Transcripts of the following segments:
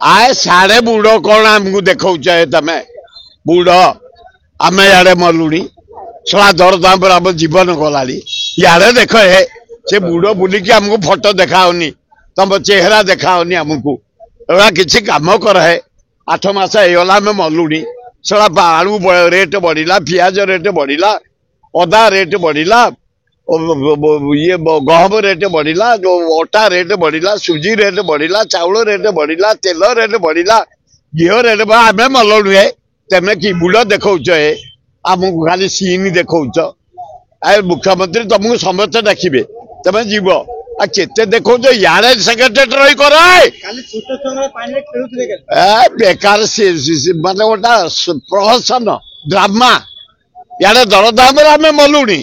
आए साढ़े बुड़ कौन आमको देखा तमें बुड़ आम इे मलुणी सला दरदाम पर आम जीवन गला इे देख से बुड़ बुलिकी आमको फोटो देखाओनी तुम चेहरा देखाओनी आमको एवं किसी कम कर 8 मास होगा आम मलुणी सला आलू रेट बढ़ला पियाज रेट बढ़ला अदा रेट बढ़ला ये गहम रेट बढ़ला जो अटा रेट बढ़ला सुजी रेट बढ़ला चाउल रेट बढ़ला तेल रेट बढ़ला घी रेट आम मलुणु है तेमे कि बुड़ देखौच आमको खाली सीन देखौच आ मुख्यमंत्री तुमको समस्त डाकिबे तमे जीव आते देखो यारे सेक्रेटरी रही कर बेकार माने गोटा प्रहसन ड्रामा यारे दरदाम आम मलुणी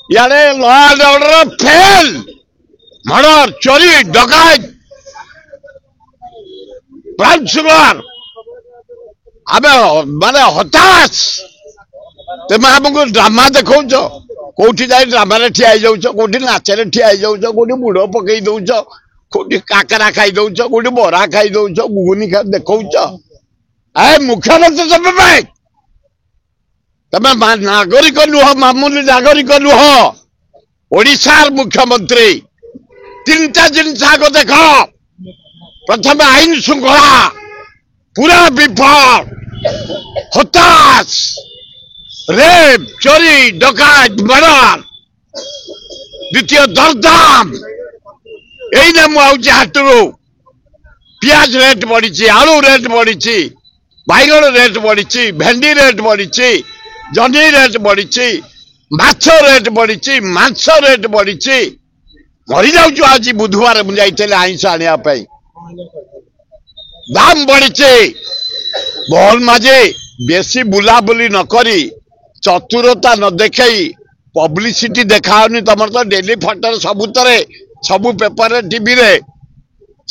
यारे law and order fail murder चोरी डकैत ब्राउन सुगर आम माने हताश तुम आमको ड्रामा देखौच कौटी जाए ड्रामा ठिया जाऊच कौटी नाचरे ठिया जाऊच कौटी बुड़ पकई दौच कौटी काकरा खाई दौच कौटी बरा खाई दौच गुगुनी खा देखौच ए मुख्यमंत्री तमें नागरिक नुह मामूली नागरिक नुह ओडिशार मुख्यमंत्री 3टा जिनस आग देख प्रथम आईन श्रृंखला पूरा विफल हताश रेप चोरी डकैत मर्डर द्वितीय दरदाम यही मुझे हाटू पियाज रेट बढ़ी आलू रेट बढ़ी बैगण रेट बढ़ी भेंडी रेट बढ़ी जनी रेट बढ़ी माछ रेट बढ़ी मांस रेट बढ़ी मरी जाऊँ आज बुधवार मुझे आईस आने दाम बढ़ी बहल माझे बेसी बुलाबुली नकरी चतुरता न देखई पब्लिसिटी देखाओनी तुम तो डेली फटर सबुतरे सबु पेपर टीवी रे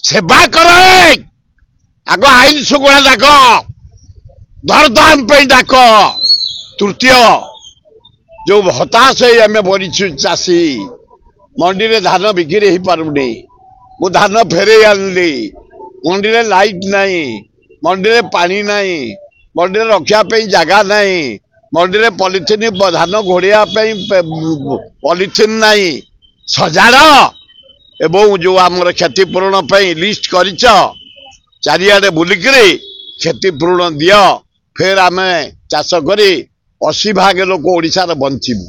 सेवा कर आग आईन श्रृंखला डाक दरदाम पे डाक तृतीय जो हताश आम बड़ी चाषी मंडी रे धान बिक्री हो पारुनी मु धान फेरे आनली मंडी रे लाइट नहीं मंडी रे पानी नहीं मंडी रे रखा जगह नहीं मंडी रे पॉलिथिन धान घोड़िया पॉलिथिन नहीं सजाड़ एवं जो आम क्षतिपूरण लिस्ट कर चारिआडे बुलिक क्षतिपूरण दि फिर आम चाष कर 80 भाग लोक ओडिशार बंचीबू।